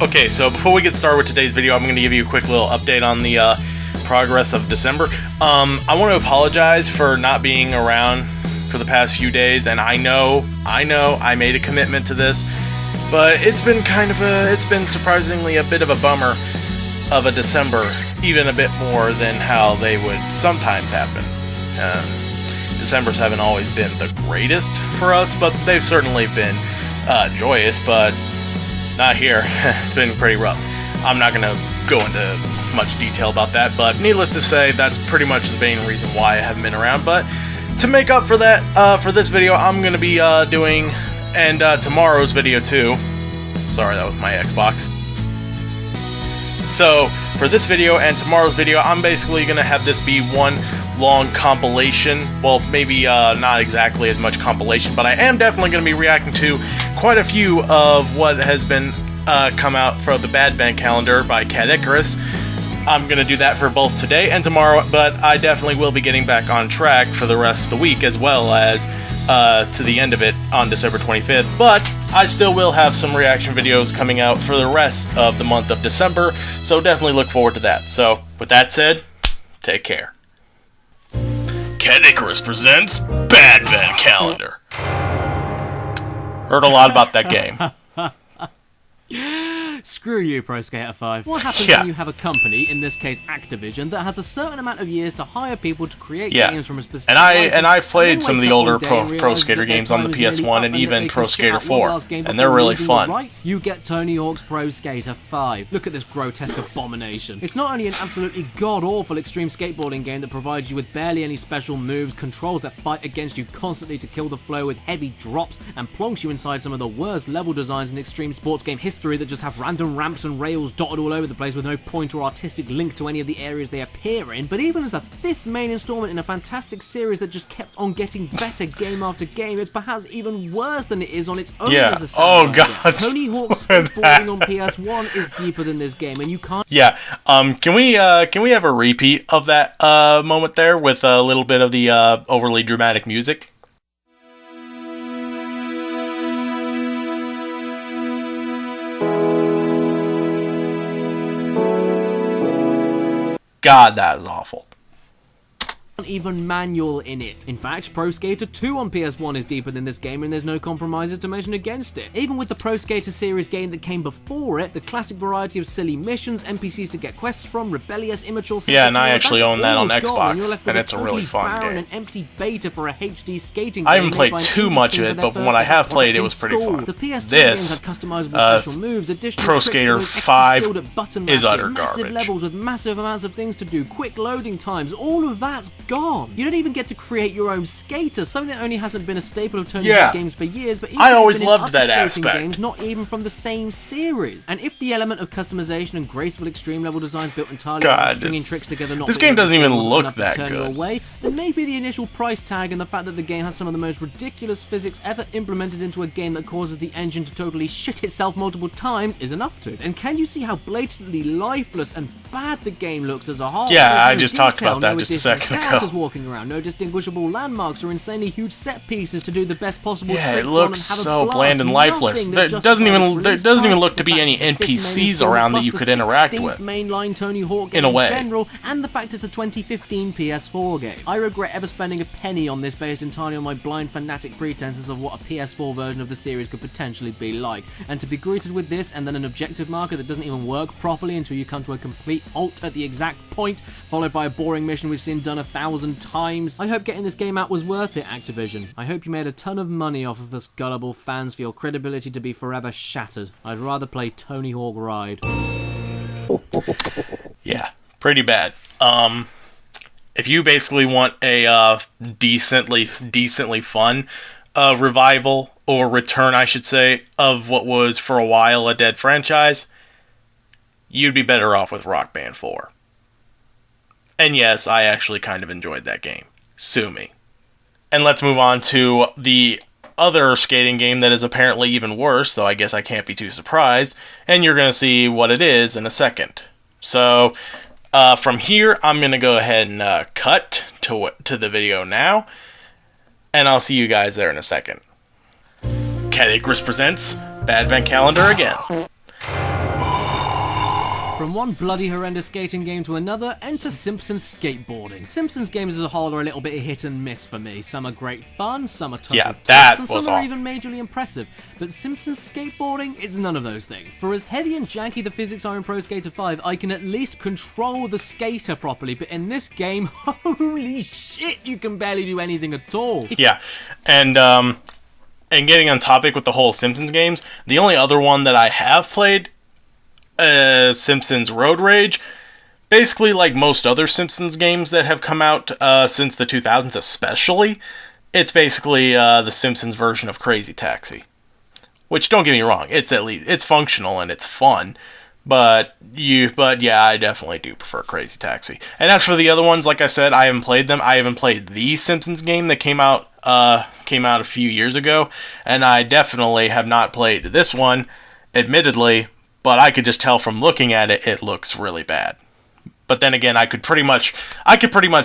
Okay, so before we get started with today's video, I'm going to give you a quick little update on the progress of December. I want to apologize for not being around for the past few days, and I know I made a commitment to this, but it's been surprisingly a bit of a bummer of a December, even a bit more than how they would sometimes happen. Decembers haven't always been the greatest for us, but they've certainly been joyous, but not here. It's been pretty rough. I'm not going to go into much detail about that, but needless to say, that's pretty much the main reason why I haven't been around. But to make up for that, for this video, I'm going to be doing, and tomorrow's video too. Sorry, that was my Xbox. So, for this video and tomorrow's video, I'm basically going to have this be one long compilation. Well, maybe not exactly as much compilation, but I am definitely going to be reacting to quite a few of what has been come out for the Badvent calendar by Caddicarus. I'm going to do that for both today and tomorrow, but I definitely will be getting back on track for the rest of the week, as well as to the end of it on December 25th, but I still will have some reaction videos coming out for the rest of the month of December, so definitely look forward to that. So, with that said, take care. Caddicarus presents Badvent Calendar. Heard a lot about that game. Screw you, Pro Skater 5. What happens when you have a company, in this case Activision, that has a certain amount of years to hire people to create games from a specific and I've played some of the older Pro Skater games on the PS1 and even Pro Skater 4, and they're really fun. You get Tony Hawk's Pro Skater 5. Look at this grotesque abomination. It's not only an absolutely god-awful extreme skateboarding game that provides you with barely any special moves, controls that fight against you constantly to kill the flow with heavy drops, and plonks you inside some of the worst level designs in extreme sports game history that just have random ramps and rails dotted all over the place with no point or artistic link to any of the areas they appear in, but even as a fifth main installment in a fantastic series that just kept on getting better game after game, it's perhaps even worse than it is on its own as a standalone game. Tony Hawk's skateboarding on PS1 is deeper than this game, and you can't... Can we have a repeat of that moment there with a little bit of the overly dramatic music? God, that is awful. Even manual in it. In fact, Pro Skater 2 on PS1 is deeper than this game, and there's no compromises to mention against it. Even with the Pro Skater series game that came before it, the classic variety of silly missions, NPCs to get quests from, rebellious, immature... and I actually own that on Xbox, and it's a really fun game. An empty beta for a HD skating I haven't played too much of it, but from what I have played, it was pretty fun. The PS2 games had customizable special moves, additional Pro Skater 5 is utter garbage. Massive levels with massive amounts of things to do, quick loading times, all of that's gone. You don't even get to create your own skater, something that only hasn't been a staple of Tony Hawk games for years, but even I always loved that aspect. Games, not even from the same series. And if the element of customization and graceful extreme level designs built entirely on stringing tricks together, not this game doesn't even look that good. Away, then maybe the initial price tag and the fact that the game has some of the most ridiculous physics ever implemented into a game that causes the engine to totally shit itself multiple times is enough to. And can you see how blatantly lifeless and bad the game looks as a whole? Yeah, I just talked about that just a second ago. Walking around, no distinguishable landmarks or insanely huge set pieces to do the best possible tricks. It looks so bland and lifeless. There doesn't even look to be any NPCs around that you could interact with. Mainline Tony Hawk game in a way. General, and the fact it's a 2015 PS4 game. I regret ever spending a penny on this based entirely on my blind fanatic pretenses of what a PS4 version of the series could potentially be like, and to be greeted with this and then an objective marker that doesn't even work properly until you come to a complete halt at the exact point, followed by a boring mission we've seen done 1,000 times. I hope getting this game out was worth it, Activision. I hope you made a ton of money off of us gullible fans for your credibility to be forever shattered. I'd rather play Tony Hawk Ride. Yeah, pretty bad. If you basically want a decently fun revival, or return, I should say, of what was for a while a dead franchise, you'd be better off with Rock Band 4. And yes, I actually kind of enjoyed that game. Sue me. And let's move on to the other skating game that is apparently even worse, though I guess I can't be too surprised, and you're going to see what it is in a second. So, from here, I'm going to go ahead and cut to the video now, and I'll see you guys there in a second. Caddicarus presents Badvent Calendar again. From one bloody horrendous skating game to another, enter Simpsons skateboarding. Simpsons games as a whole are a little bit hit and miss for me. Some are great fun, some are total tits, and some are even majorly impressive. But Simpsons skateboarding, it's none of those things. For as heavy and janky the physics are in Pro Skater 5, I can at least control the skater properly, but in this game, holy shit, you can barely do anything at all. Yeah, and getting on topic with the whole Simpsons games, the only other one that I have played, Simpsons Road Rage. Basically, like most other Simpsons games that have come out since the 2000s especially, it's basically the Simpsons version of Crazy Taxi. Which, don't get me wrong, it's functional and it's fun, but yeah, I definitely do prefer Crazy Taxi. And as for the other ones, like I said, I haven't played them. I haven't played the Simpsons game that came out a few years ago, and I definitely have not played this one, admittedly, but I could just tell from looking at it, it looks really bad. But then again, I could pretty much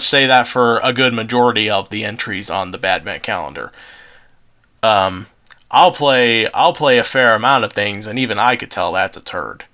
say that for a good majority of the entries on the Badvent calendar. I'll play a fair amount of things, and even I could tell that's a turd.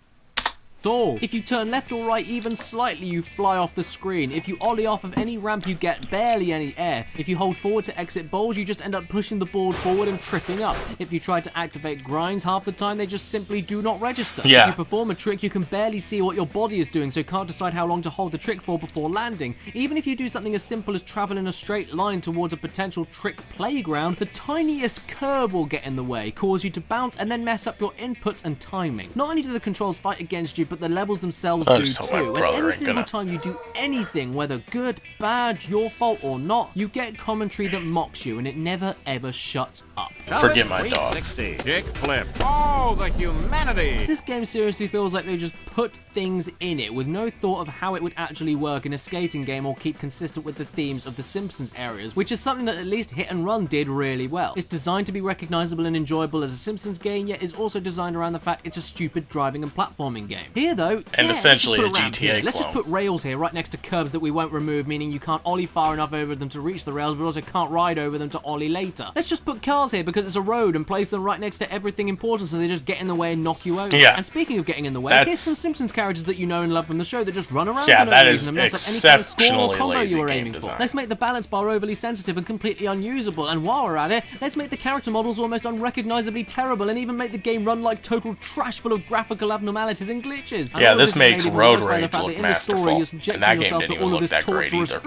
If you turn left or right even slightly, you fly off the screen. If you ollie off of any ramp, you get barely any air. If you hold forward to exit bowls, you just end up pushing the board forward and tripping up. If you try to activate grinds, half the time they just simply do not register. Yeah. If you perform a trick, you can barely see what your body is doing, so you can't decide how long to hold the trick for before landing. Even if you do something as simple as travel in a straight line towards a potential trick playground, the tiniest curb will get in the way, cause you to bounce, and then mess up your inputs and timing. Not only do the controls fight against you, but the levels themselves do too. And every single time you do anything, whether good, bad, your fault or not, you get commentary that mocks you, and it never ever shuts up. Forget my dog. 60. Dick flip. Oh, the humanity! This game seriously feels like they just put things in it with no thought of how it would actually work in a skating game or keep consistent with the themes of the Simpsons areas, which is something that at least Hit and Run did really well. It's designed to be recognizable and enjoyable as a Simpsons game, yet is also designed around the fact it's a stupid driving and platforming game. Here though, essentially a GTA clone. Let's just put rails here right next to curbs that we won't remove, meaning you can't ollie far enough over them to reach the rails, but also can't ride over them to ollie later. Let's just put cars here because it's a road and place them right next to everything important so they just get in the way and knock you over. Yeah. And speaking of getting in the way, here's some Simpsons characters that you know and love from the show that just run around yeah, for no that reason is and mess up any kind of score or combo lazy you were game aiming design. for. Let's make the balance bar overly sensitive and completely unusable, and while we're at it, let's make the character models almost unrecognizably terrible and even make the game run like total trash full of graphical abnormalities and glitches. Yeah, this makes Road Rage look masterful, and that game didn't even look that great either,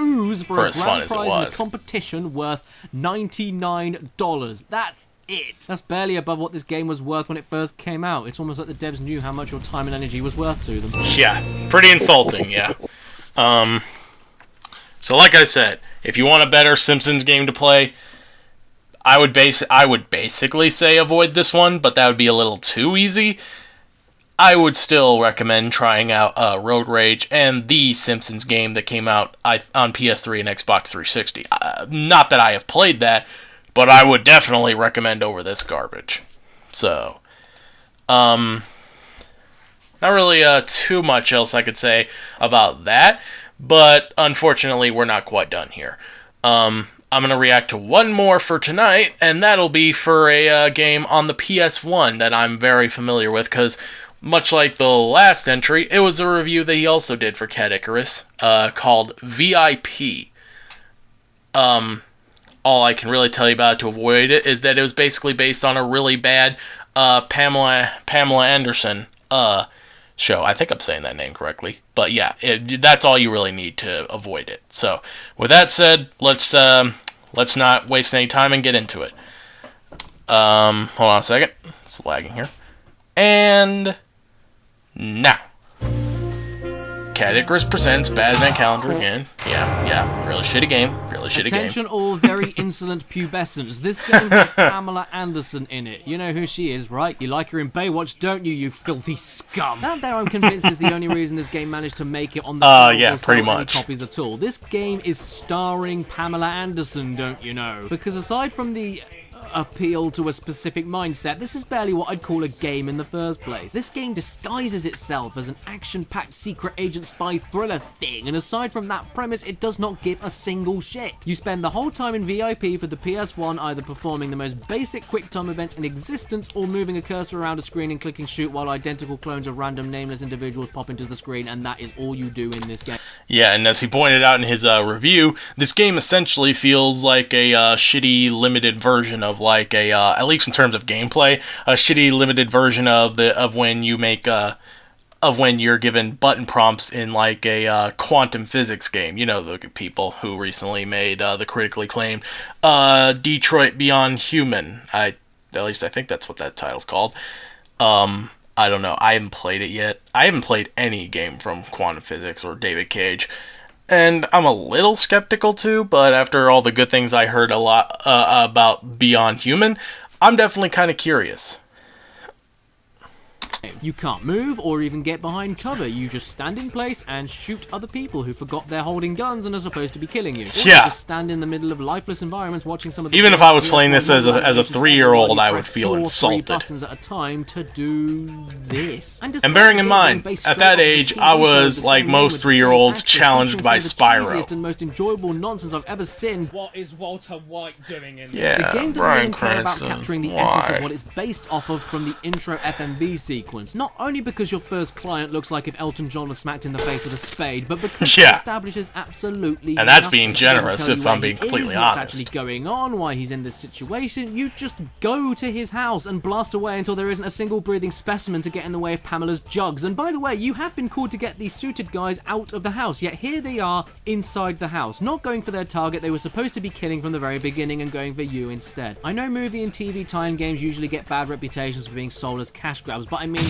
for as fun as it was. In a competition worth $99. That's it. That's barely above what this game was worth when it first came out. It's almost like the devs knew how much your time and energy was worth to them. Yeah, pretty insulting, yeah. So like I said, if you want a better Simpsons game to play, I would basically say avoid this one, but that would be a little too easy. I would still recommend trying out Road Rage and the Simpsons game that came out on PS3 and Xbox 360. Not that I have played that, but I would definitely recommend over this garbage. So, not really too much else I could say about that, but unfortunately we're not quite done here. I'm going to react to one more for tonight, and that'll be for a game on the PS1 that I'm very familiar with, because much like the last entry, it was a review that he also did for Caddicarus, called VIP. All I can really tell you about it to avoid it is that it was basically based on a really bad Pamela Anderson show. I think I'm saying that name correctly. But yeah, that's all you really need to avoid it. So, with that said, let's not waste any time and get into it. Hold on a second. It's lagging here. And now, Caddicarus presents Badvent Calendar again. Yeah, really shitty game. Attention all very insolent pubescents. This game has Pamela Anderson in it. You know who she is, right? You like her in Baywatch, don't you, you filthy scum? That there, I'm convinced, is the only reason this game managed to make it on the yeah, pretty much. Copies at all. This game is starring Pamela Anderson, don't you know? Because aside from the appeal to a specific mindset, this is barely what I'd call a game in the first place. This game disguises itself as an action-packed secret agent spy thriller thing, and aside from that premise, it does not give a single shit. You spend the whole time in VIP for the PS1 either performing the most basic quick-time events in existence or moving a cursor around a screen and clicking shoot while identical clones of random nameless individuals pop into the screen, and that is all you do in this game. Yeah, and as he pointed out in his review, this game essentially feels like a shitty limited version of like a, at least in terms of gameplay, a shitty limited version of when you make of when you're given button prompts in like a quantum physics game. You know, the people who recently made the critically acclaimed Detroit Beyond Human. At least I think that's what that title's called. I don't know. I haven't played it yet. I haven't played any game from Quantum Physics or David Cage. And I'm a little skeptical too, but after all the good things I heard a lot about Beyond Human, I'm definitely kind of curious. You can't move or even get behind cover. You just stand in place and shoot other people who forgot they're holding guns and are supposed to be killing you. Or Yeah. you just stand in the middle of lifeless environments watching some of the... Even if I was playing this as a 3-year-old, I would feel insulted. Buttons at a time to do this. And bearing in mind, at that age, I was, like most 3-year-olds, challenged by Spyro. And most enjoyable nonsense I've ever seen. What is Walter White doing in Yeah, The game doesn't Bryan even care about Cranston. capturing the essence of what it's based off of from the intro FMV sequence. Not only because your first client looks like if Elton John was smacked in the face with a spade, but because Yeah. it establishes absolutely And that's nothing. being It doesn't generous, tell you if where I'm being he completely is, what's honest. actually going on, why he's in this situation. You just go to his house and blast away until there isn't a single breathing specimen to get in the way of Pamela's jugs. And by the way, you have been called to get these suited guys out of the house, yet here they are inside the house, not going for their target they were supposed to be killing from the very beginning and going for you instead. I know movie and TV tie-in games usually get bad reputations for being sold as cash grabs, but I mean,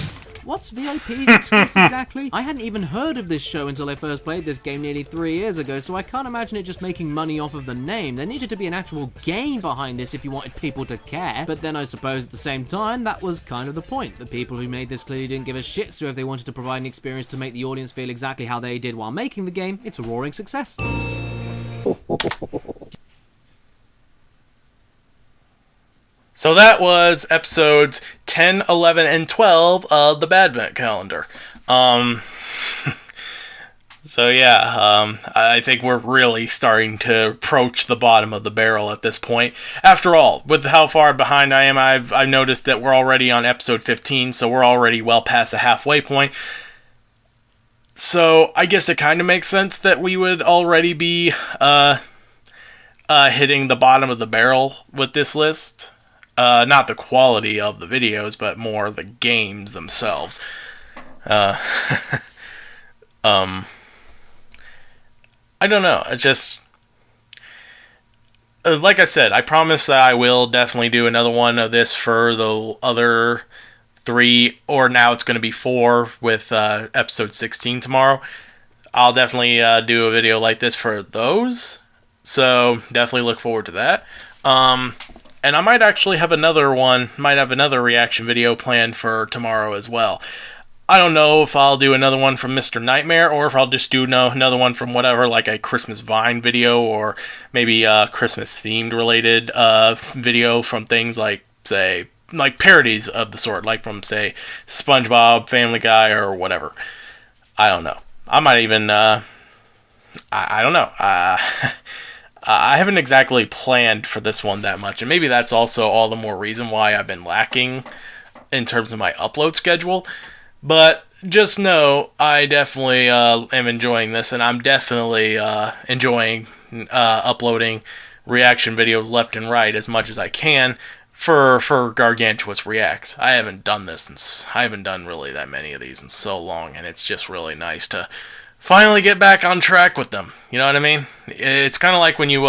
what's VIP's excuse exactly? I hadn't even heard of this show until I first played this game nearly 3 years ago, so I can't imagine it just making money off of the name. There needed to be an actual game behind this if you wanted people to care, but then I suppose at the same time, that was kind of the point. The people who made this clearly didn't give a shit, so if they wanted to provide an experience to make the audience feel exactly how they did while making the game, it's a roaring success. So that was episodes 10, 11, and 12 of the Badvent calendar. So yeah, I think we're really starting to approach the bottom of the barrel at this point. After all, with how far behind I am, I've noticed that we're already on episode 15, so we're already well past the halfway point. So I guess it kind of makes sense that we would already be hitting the bottom of the barrel with this list. Not the quality of the videos, but more the games themselves. I don't know. It's just... like I said, I promise that I will definitely do another one of this for the other 3, or now it's going to be 4 with episode 16 tomorrow. I'll definitely do a video like this for those. So definitely look forward to that. And I might actually have another reaction video planned for tomorrow as well. I don't know if I'll do another one from Mr. Nightmare, or if I'll just do another one from whatever, like a Christmas Vine video, or maybe a Christmas-themed related video from things like, say, like parodies of the sort, like from, say, SpongeBob, Family Guy, or whatever. I don't know. I might even, I don't know. I haven't exactly planned for this one that much, and maybe that's also all the more reason why I've been lacking in terms of my upload schedule. But just know, I definitely am enjoying this, and I'm definitely enjoying uploading reaction videos left and right as much as I can for Gargantuas Reacts. I haven't done really that many of these in so long, and it's just really nice to finally get back on track with them. You know what I mean? It's kind of like when you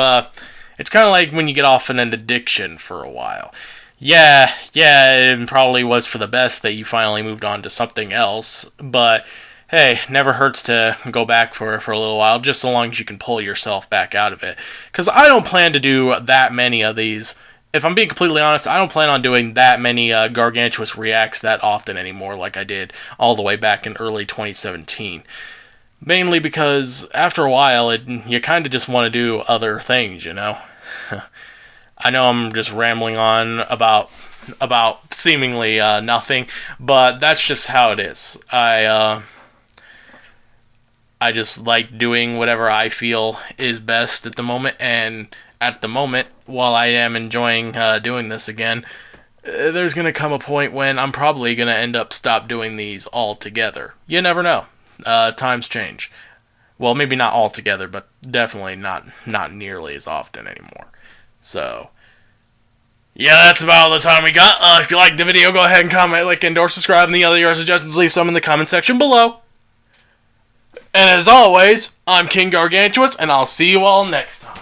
get off an addiction for a while. Yeah, it probably was for the best that you finally moved on to something else, but hey, never hurts to go back for a little while, just so long as you can pull yourself back out of it. Because I don't plan to do that many of these. If I'm being completely honest, I don't plan on doing that many Gargantuas Reacts that often anymore, like I did all the way back in early 2017. Mainly because after a while, you kind of just want to do other things, you know? I know I'm just rambling on about seemingly nothing, but that's just how it is. I just like doing whatever I feel is best at the moment, and at the moment, while I am enjoying doing this again, there's going to come a point when I'm probably going to end up stop doing these altogether. You never know. Times change. Well, maybe not altogether, but definitely not nearly as often anymore. So, yeah, that's about all the time we got. If you liked the video, go ahead and comment, like, and or subscribe, and the other your suggestions, leave some in the comment section below. And as always, I'm King Gargantuas, and I'll see you all next time.